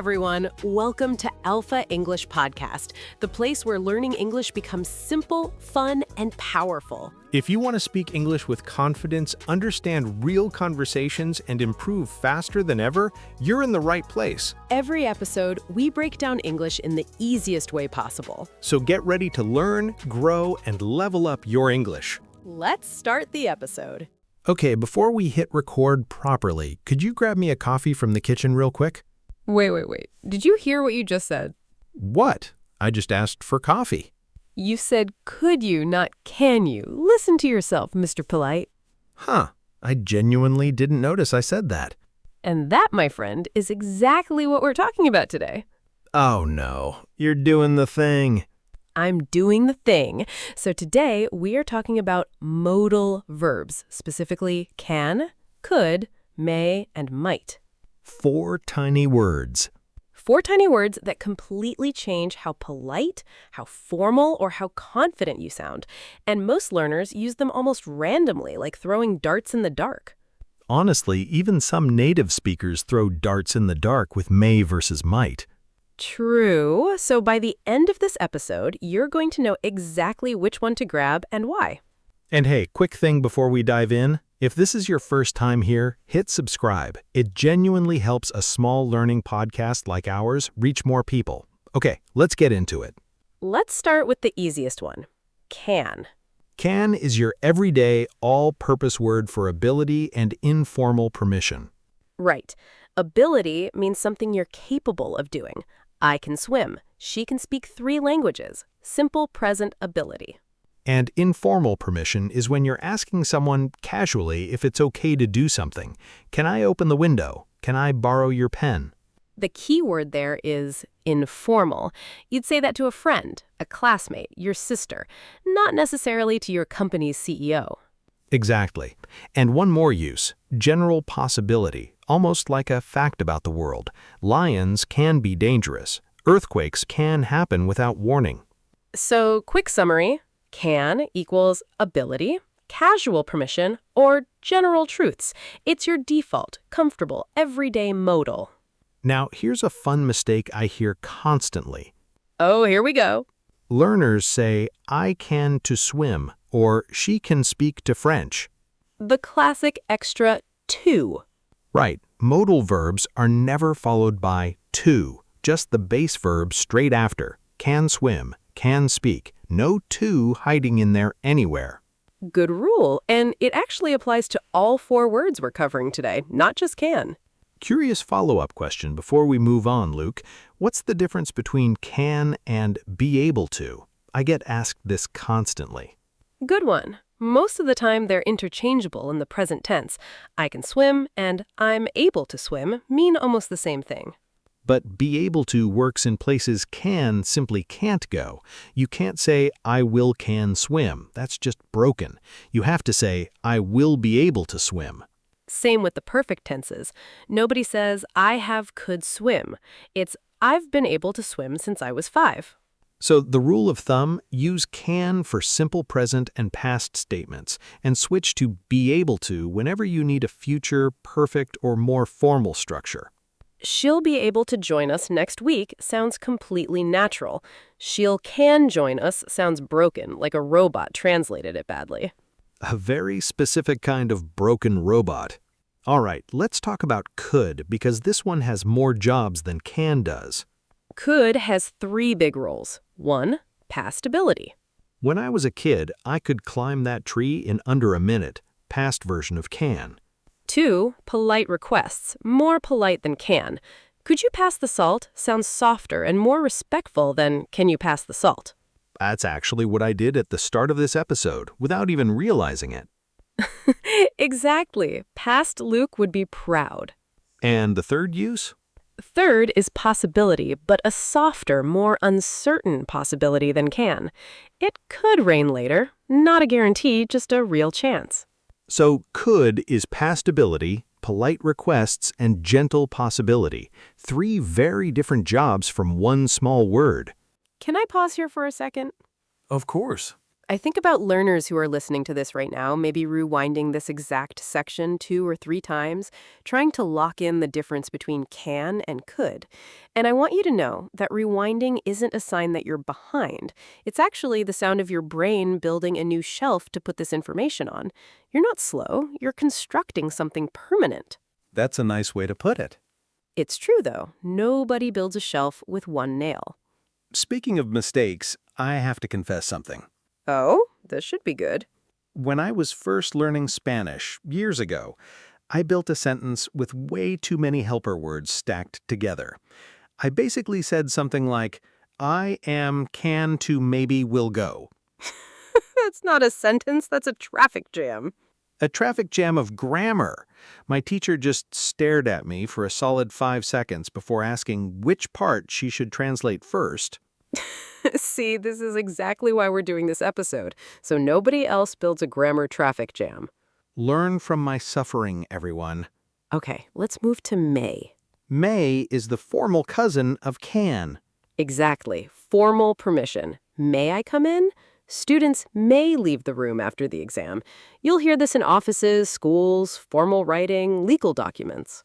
everyone. Welcome to Alpha English Podcast, the place where learning English becomes simple, fun, and powerful. If you want to speak English with confidence, understand real conversations, and improve faster than ever, you're in the right place. Every episode, we break down English in the easiest way possible. So get ready to learn, grow, and level up your English. Let's start the episode. Okay, before we hit record properly, could you grab me a coffee from the kitchen real quick? Wait. Did you hear what you just said? What? I just asked for coffee. You said, could you, not can you. Listen to yourself, Mr. Polite. Huh, I genuinely didn't notice I said that. And that, my friend, is exactly what we're talking about today. Oh no, you're doing the thing. I'm doing the thing. So today, we are talking about modal verbs, specifically can, could, may, and might. 4 tiny words. 4 tiny words that completely change how polite, how formal, or how confident you sound. And most learners use them almost randomly, like throwing darts in the dark. Honestly, even some native speakers throw darts in the dark with may versus might. True. So by the end of this episode, you're going to know exactly which one to grab and why. And hey, quick thing before we dive in. If this is your first time here, hit subscribe. It genuinely helps a small learning podcast like ours reach more people. Okay, let's get into it. Let's start with the easiest one, can. Can is your everyday, all-purpose word for ability and informal permission. Right. Ability means something you're capable of doing. I can swim. She can speak 3 languages. Simple present ability. And informal permission is when you're asking someone casually if it's okay to do something. Can I open the window? Can I borrow your pen? The key word there is informal. You'd say that to a friend, a classmate, your sister, not necessarily to your company's CEO. Exactly. And one more use, general possibility, almost like a fact about the world. Lions can be dangerous. Earthquakes can happen without warning. So, quick summary. Can equals ability, casual permission, or general truths. It's your default, comfortable, everyday modal. Now, here's a fun mistake I hear constantly. Oh, here we go. Learners say, I can to swim, or she can speak to French. The classic extra to. Right, modal verbs are never followed by to, just the base verb straight after. Can swim, can speak. No to hiding in there anywhere. Good rule, and it actually applies to all 4 words we're covering today, not just can. Curious follow-up question before we move on, Luke. What's the difference between can and be able to? I get asked this constantly. Good one. Most of the time they're interchangeable in the present tense. I can swim and I'm able to swim mean almost the same thing. But be able to works in places can simply can't go. You can't say, I will can swim. That's just broken. You have to say, I will be able to swim. Same with the perfect tenses. Nobody says, I have could swim. It's, I've been able to swim since I was 5. So the rule of thumb, use can for simple present and past statements, and switch to be able to whenever you need a future, perfect, or more formal structure. She'll be able to join us next week sounds completely natural. She'll can join us sounds broken, like a robot translated it badly. A very specific kind of broken robot. All right, let's talk about could, because this one has more jobs than can does. Could has 3 big roles. 1, past ability. When I was a kid, I could climb that tree in under a minute, past version of can. 2, polite requests, more polite than can. Could you pass the salt sounds softer and more respectful than can you pass the salt? That's actually what I did at the start of this episode, without even realizing it. Exactly. Past Luke would be proud. And the third use? 3rd is possibility, but a softer, more uncertain possibility than can. It could rain later. Not a guarantee, just a real chance. So could is past ability, polite requests, and gentle possibility. 3 very different jobs from one small word. Can I pause here for a second? Of course. I think about learners who are listening to this right now, maybe rewinding this exact section 2 or 3 times, trying to lock in the difference between can and could. And I want you to know that rewinding isn't a sign that you're behind. It's actually the sound of your brain building a new shelf to put this information on. You're not slow, you're constructing something permanent. That's a nice way to put it. It's true, though. Nobody builds a shelf with one nail. Speaking of mistakes, I have to confess something. Oh, this should be good. When I was first learning Spanish years ago, I built a sentence with way too many helper words stacked together. I basically said something like, I am, can to maybe will go. That's not a sentence, that's a traffic jam. A traffic jam of grammar. My teacher just stared at me for a solid 5 seconds before asking which part she should translate first. See, this is exactly why we're doing this episode, so nobody else builds a grammar traffic jam. Learn from my suffering, everyone. Okay, let's move to may. May is the formal cousin of can. Exactly. Formal permission. May I come in? Students may leave the room after the exam. You'll hear this in offices, schools, formal writing, legal documents.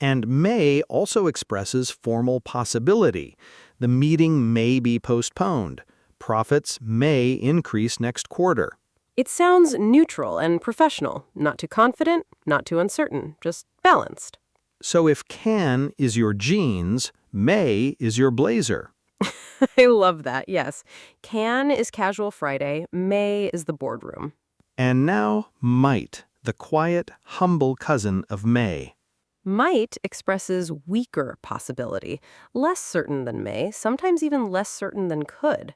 And may also expresses formal possibility. The meeting may be postponed. Profits may increase next quarter. It sounds neutral and professional, not too confident, not too uncertain, just balanced. So if can is your jeans, may is your blazer. I love that, yes. Can is casual Friday, may is the boardroom. And now might, the quiet, humble cousin of may. Might expresses weaker possibility, less certain than may, sometimes even less certain than could.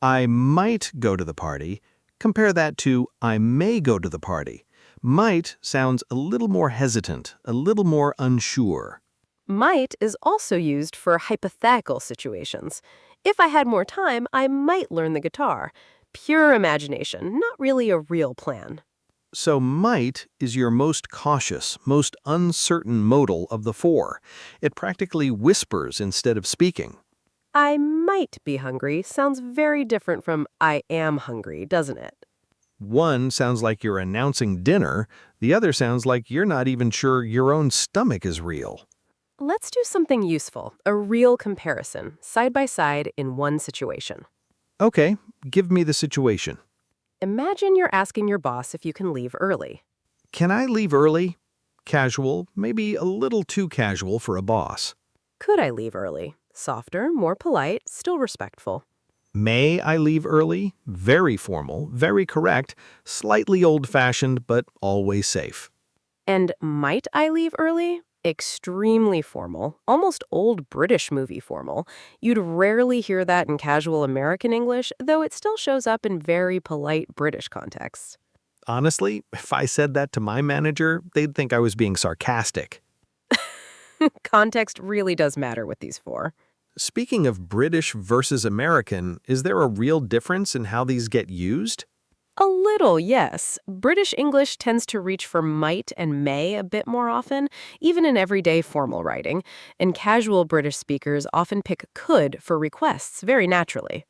I might go to the party. Compare that to I may go to the party. Might sounds a little more hesitant, a little more unsure. Might is also used for hypothetical situations. If I had more time, I might learn the guitar. Pure imagination, not really a real plan. So might is your most cautious, most uncertain modal of the four. It practically whispers instead of speaking. I might be hungry sounds very different from I am hungry, doesn't it? One sounds like you're announcing dinner. The other sounds like you're not even sure your own stomach is real. Let's do something useful, a real comparison, side by side in one situation. Okay, give me the situation. Imagine you're asking your boss if you can leave early. Can I leave early? Casual, maybe a little too casual for a boss. Could I leave early? Softer, more polite, still respectful. May I leave early? Very formal, very correct, slightly old-fashioned, but always safe. And might I leave early? Extremely formal, almost old British movie formal. You'd rarely hear that in casual American English, though it still shows up in very polite British contexts. Honestly, if I said that to my manager, they'd think I was being sarcastic. Context really does matter with these four. Speaking of British versus American, is there a real difference in how these get used? A little, yes. British English tends to reach for might and may a bit more often, even in everyday formal writing, and casual British speakers often pick could for requests very naturally.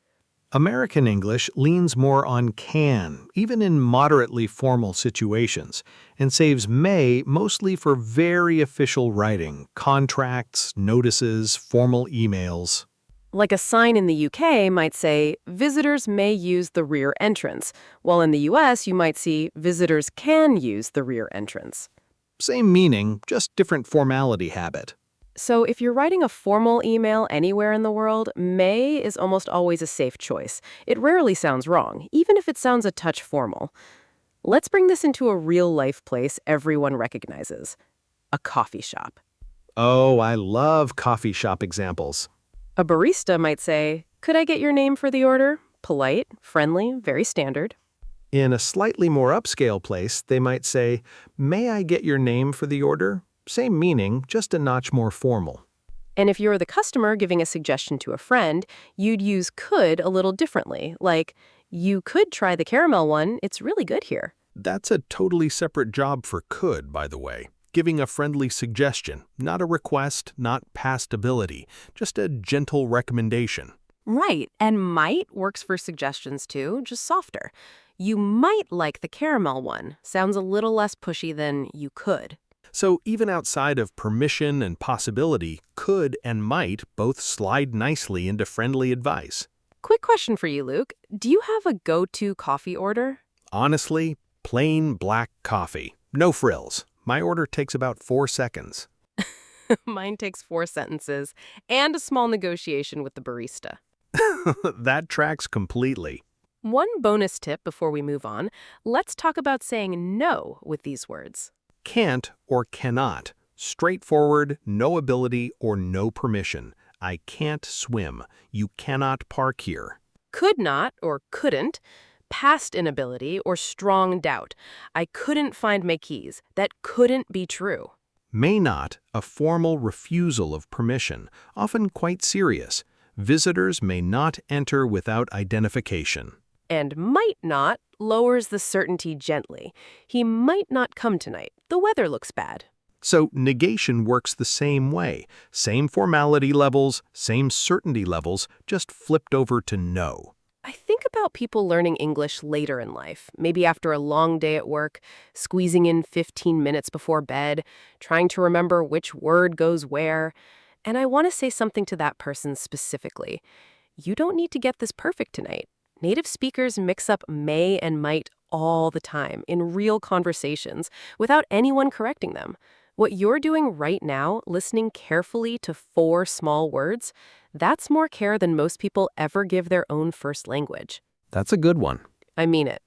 American English leans more on can, even in moderately formal situations, and saves may mostly for very official writing, contracts, notices, formal emails. Like a sign in the UK might say, visitors may use the rear entrance, while in the US you might see, visitors can use the rear entrance. Same meaning, just different formality habit. So if you're writing a formal email anywhere in the world, may is almost always a safe choice. It rarely sounds wrong, even if it sounds a touch formal. Let's bring this into a real-life place everyone recognizes. A coffee shop. Oh, I love coffee shop examples. A barista might say, could I get your name for the order? Polite, friendly, very standard. In a slightly more upscale place, they might say, may I get your name for the order? Same meaning, just a notch more formal. And if you're the customer giving a suggestion to a friend, you'd use could a little differently, like, you could try the caramel one, it's really good here. That's a totally separate job for could, by the way. Giving a friendly suggestion, not a request, not past ability, just a gentle recommendation. Right, and might works for suggestions too, just softer. You might like the caramel one. Sounds a little less pushy than you could. So even outside of permission and possibility, could and might both slide nicely into friendly advice. Quick question for you, Luke. Do you have a go-to coffee order? Honestly, plain black coffee. No frills. My order takes about 4 seconds. Mine takes 4 sentences and a small negotiation with the barista. That tracks completely. One bonus tip before we move on, let's talk about saying no with these words. Can't or cannot. Straightforward, no ability or no permission. I can't swim. You cannot park here. Could not or couldn't, past inability or strong doubt. I couldn't find my keys. That couldn't be true. May not, a formal refusal of permission, often quite serious. Visitors may not enter without identification. And might not lowers the certainty gently. He might not come tonight. The weather looks bad. So negation works the same way. Same formality levels, same certainty levels, just flipped over to no. I think about people learning English later in life, maybe after a long day at work, squeezing in 15 minutes before bed, trying to remember which word goes where. And I want to say something to that person specifically. You don't need to get this perfect tonight. Native speakers mix up may and might all the time in real conversations without anyone correcting them. What you're doing right now, listening carefully to 4 small words, that's more care than most people ever give their own first language. That's a good one. I mean it.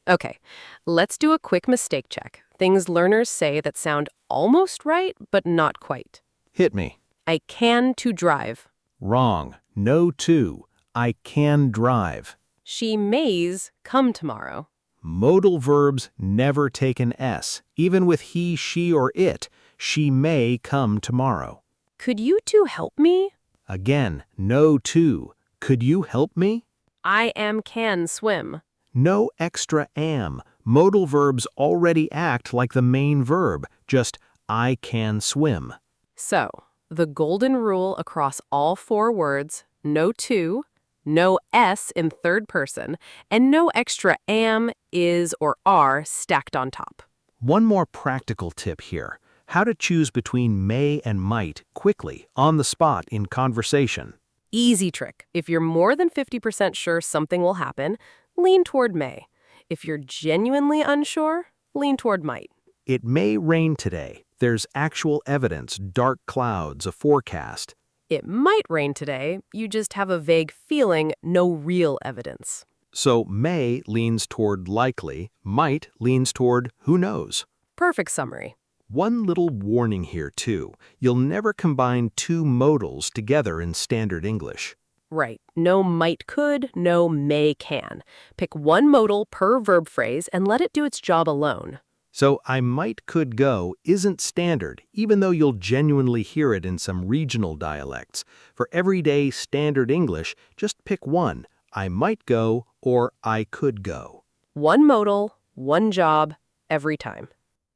Okay, let's do a quick mistake check. Things learners say that sound almost right, but not quite. Hit me. I can to drive. Wrong. No to. I can drive. She mays come tomorrow. Modal verbs never take an S. Even with he, she, or it, she may come tomorrow. Could you two help me? Again, no to. Could you help me? I can swim. No extra am. Modal verbs already act like the main verb, just I can swim. So, the golden rule across all 4 words, no to, no S in third person, and no extra am, is, or are stacked on top. One more practical tip here. How to choose between may and might quickly, on the spot in conversation. Easy trick. If you're more than 50% sure something will happen, lean toward may. If you're genuinely unsure, lean toward might. It may rain today. There's actual evidence, dark clouds, a forecast. It might rain today, you just have a vague feeling, no real evidence. So may leans toward likely, might leans toward who knows. Perfect summary. One little warning here too. You'll never combine 2 modals together in standard English. Right. No might could, no may can. Pick one modal per verb phrase and let it do its job alone. So I might could go isn't standard, even though you'll genuinely hear it in some regional dialects. For everyday standard English, just pick one. I might go or I could go. One modal, one job, every time.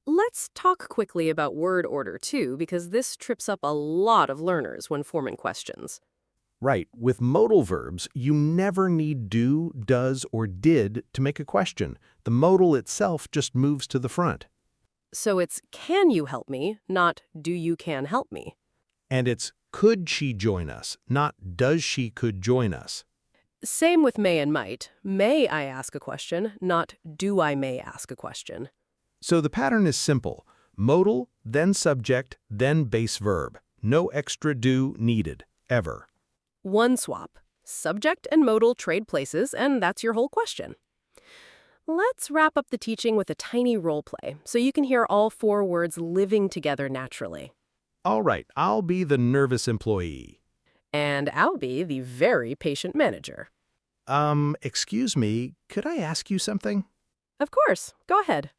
Let's talk quickly about word order too, because this trips up a lot of learners when forming questions. Right, with modal verbs, you never need do, does, or did to make a question. The modal itself just moves to the front. So it's can you help me, not do you can help me. And it's could she join us, not does she could join us. Same with may and might. May I ask a question, not do I may ask a question. So the pattern is simple. Modal, then subject, then base verb. No extra do needed, ever. One swap. Subject and modal trade places, and that's your whole question. Let's wrap up the teaching with a tiny role play, so you can hear all 4 words living together naturally. All right, I'll be the nervous employee. And I'll be the very patient manager. Excuse me, could I ask you something? Of course, go ahead.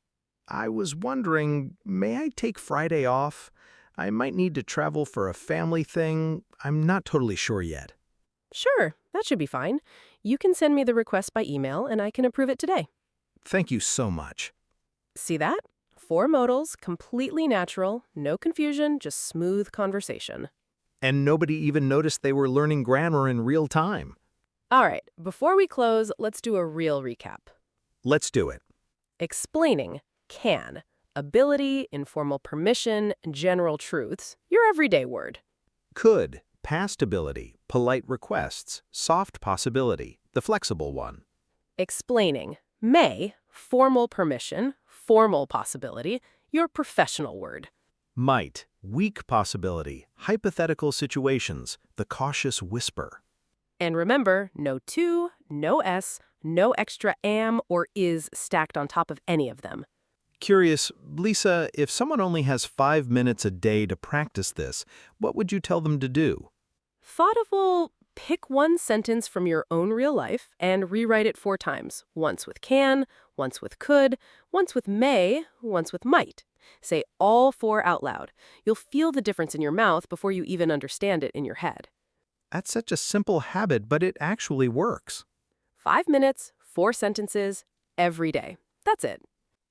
I was wondering, may I take Friday off? I might need to travel for a family thing. I'm not totally sure yet. Sure, that should be fine. You can send me the request by email, and I can approve it today. Thank you so much. See that? 4 modals, completely natural, no confusion, just smooth conversation. And nobody even noticed they were learning grammar in real time. All right, before we close, let's do a real recap. Let's do it. Explaining, can. Ability, informal permission, general truths, your everyday word. Could, past ability, polite requests, soft possibility, the flexible one. Explaining, may, formal permission, formal possibility, your professional word. Might, weak possibility, hypothetical situations, the cautious whisper. And remember, no to, no s, no extra am or is stacked on top of any of them. Curious, Lisa, if someone only has 5 minutes a day to practice this, what would you tell them to do? Thought of, well, pick one sentence from your own real life and rewrite it 4 times. Once with can, once with could, once with may, once with might. Say all 4 out loud. You'll feel the difference in your mouth before you even understand it in your head. That's such a simple habit, but it actually works. 5 minutes, 4 sentences, every day. That's it.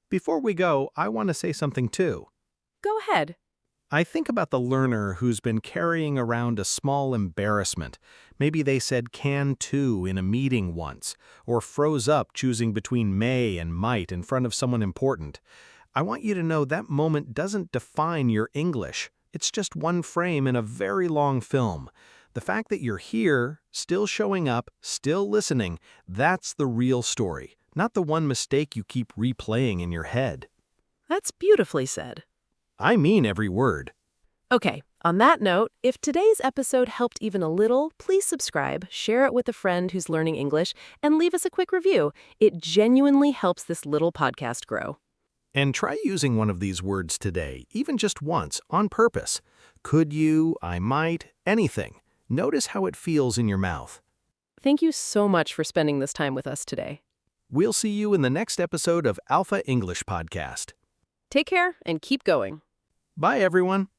Before we go, I want to say something too. Go ahead. I think about the learner who's been carrying around a small embarrassment. Maybe they said can too in a meeting once, or froze up choosing between may and might in front of someone important. I want you to know that moment doesn't define your English. It's just one frame in a very long film. The fact that you're here, still showing up, still listening, that's the real story, not the one mistake you keep replaying in your head. That's beautifully said. I mean every word. Okay, on that note, if today's episode helped even a little, please subscribe, share it with a friend who's learning English, and leave us a quick review. It genuinely helps this little podcast grow. And try using one of these words today, even just once, on purpose. Could you, I might, anything. Notice how it feels in your mouth. Thank you so much for spending this time with us today. We'll see you in the next episode of Alpha English Podcast. Take care and keep going. Bye, everyone.